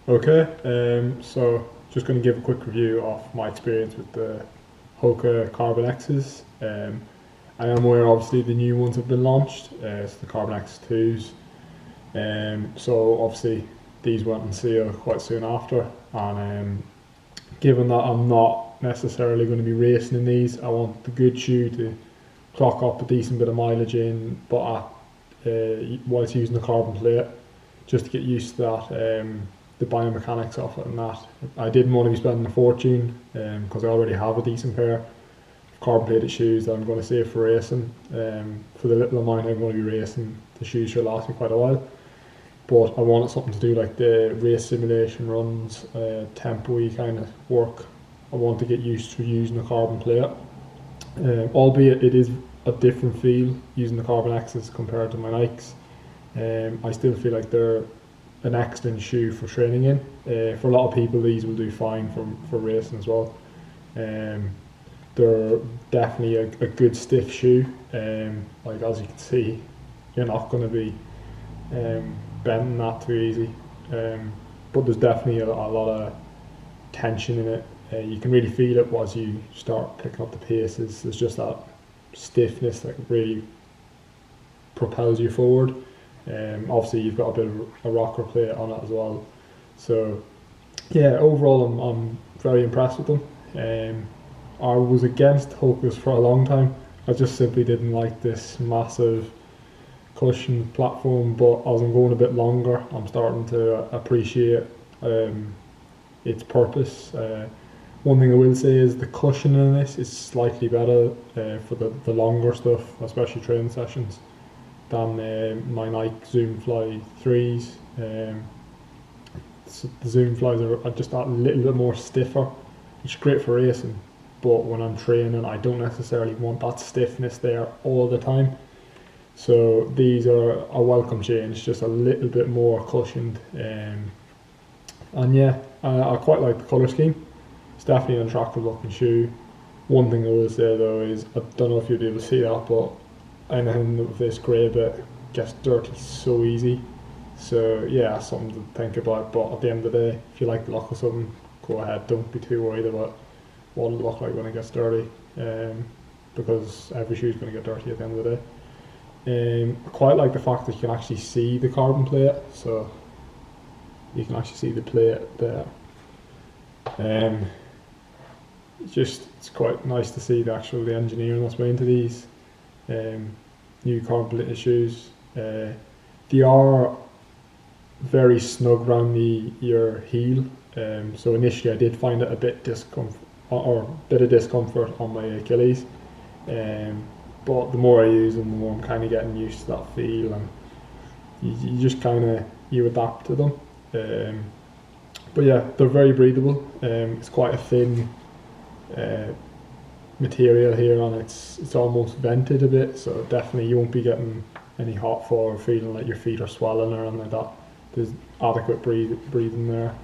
Okay, so just going to give a quick review of my experience with the Hoka Carbon X's. I am aware obviously the new ones have been launched, it's the Carbon X2s. So obviously these went on sale quite soon after, and given that I'm not necessarily going to be racing in these, I want the good shoe to clock up a decent bit of mileage in, but whilst using the carbon plate, just to get used to that, the biomechanics of it and that. I didn't want to be spending a fortune because I already have a decent pair of carbon plated shoes that I'm going to save for racing. For the little amount I'm going to be racing, the shoes should last me quite a while. But I wanted something to do like the race simulation runs, tempo-y kind of work. I want to get used to using the carbon plate, albeit it is a different feel using the Carbon X's compared to my Nikes. I still feel like they're an excellent shoe for training in. For a lot of people, these will do fine for racing as well. They're definitely a good stiff shoe. Like as you can see, you're not going to be bending that too easy. But there's definitely a lot of tension in it. You can really feel it as you start picking up the paces. There's just that stiffness that really propels you forward. Obviously you've got a bit of a rocker plate on it as well. So yeah, overall I'm very impressed with them. I was against Hokas for a long time. I just simply didn't like this massive cushion platform, but as I'm going a bit longer, I'm starting to appreciate its purpose. One thing I will say is the cushion in this is slightly better for the longer stuff, especially training sessions, than my Nike Zoom Fly 3s. So the Zoom Flies are just that little bit more stiffer, which is great for racing, but when I'm training I don't necessarily want that stiffness there all the time. So these are a welcome change, just a little bit more cushioned. And yeah, I quite like the colour scheme. It's definitely an attractive looking shoe. One thing I will say though is, I don't know if you'll be able to see that, but anything with this grey bit gets dirty so easy. So yeah, something to think about, but at the end of the day, if you like the look of something, go ahead, don't be too worried about what it'll look like when it gets dirty, because every shoe is going to get dirty at the end of the day. I quite like the fact that you can actually see the carbon plate, so you can actually see the plate there. It's quite nice to see the engineering that's went into these new carbon plated shoes. They are very snug around your heel, so initially I did find it a bit of discomfort on my Achilles, but the more I use them, the more I'm kind of getting used to that feel, and you just kind of adapt to them. But yeah, they're very breathable. It's quite a thin material here, and it's almost vented a bit, so definitely you won't be getting any hot fur or feeling like your feet are swelling or anything like that. There's adequate breathing there,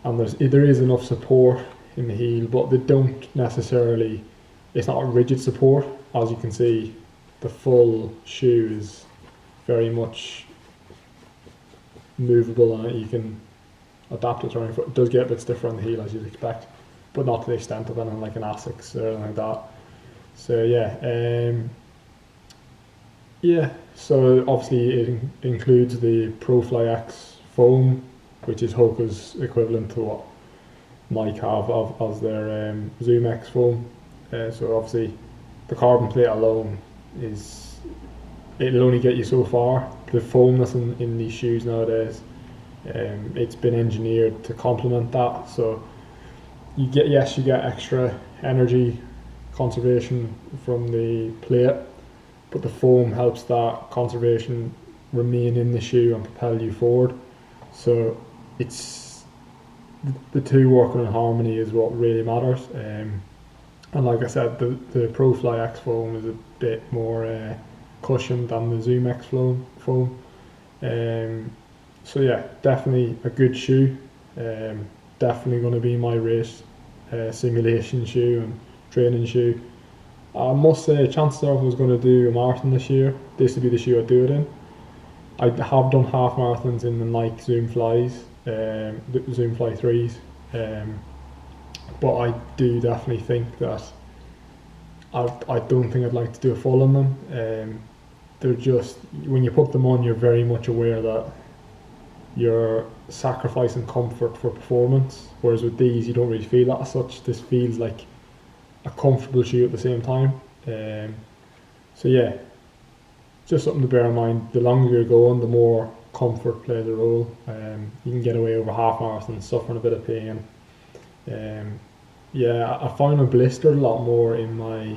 and there is enough support in the heel, but they don't necessarily, it's not a rigid support. As you can see, the full shoe is very much movable, and you can adapt it to your foot. It does get a bit stiffer on the heel as you'd expect, but not to the extent of anything like an Asics or anything like that. So yeah, so obviously it includes the ProFly X foam, which is Hoka's equivalent to what Nike have as their Zoom X foam. So obviously the carbon plate alone it'll only get you so far. The foam that's in these shoes nowadays, it's been engineered to complement that, so you get extra energy conservation from the plate, but the foam helps that conservation remain in the shoe and propel you forward. So it's the two working in harmony is what really matters. And like I said, the ProFly X foam is a bit more cushioned than the Zoom X foam. So yeah, definitely a good shoe. Definitely going to be my race simulation shoe and training shoe. I must say, chances are if I was going to do a marathon this year, this would be the shoe I'd do it in. I have done half marathons in the Nike Zoom Flies, the Zoom Fly 3s, but I do definitely think that I don't think I'd like to do a full on them. They're just, when you put them on, you're very much aware that you're sacrificing comfort for performance, whereas with these you don't really feel that as such. This feels like a comfortable shoe at the same time. So yeah, just something to bear in mind. The longer you're going, the more comfort plays a role. You can get away over half marathons suffering a bit of pain. Yeah, I find I blistered a lot more in my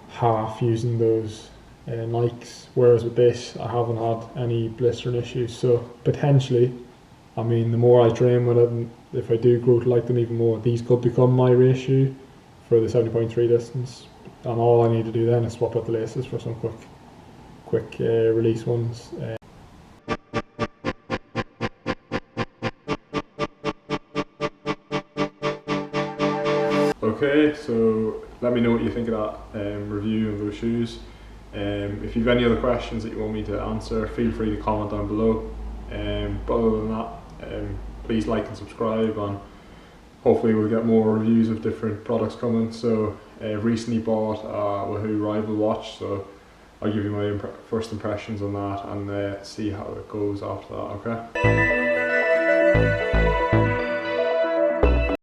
half using those Nikes, whereas with this I haven't had any blistering issues. So potentially, I mean, the more I train with it, and if I do grow to like them even more, these could become my race shoe for the 70.3 distance. And all I need to do then is swap out the laces for some quick release ones. Okay, so let me know what you think of that review of those shoes. If you've any other questions that you want me to answer, feel free to comment down below. But other than that, please like and subscribe, and hopefully we'll get more reviews of different products coming. So I've recently bought a Wahoo Rival watch, so I'll give you my first impressions on that and see how it goes after that, okay?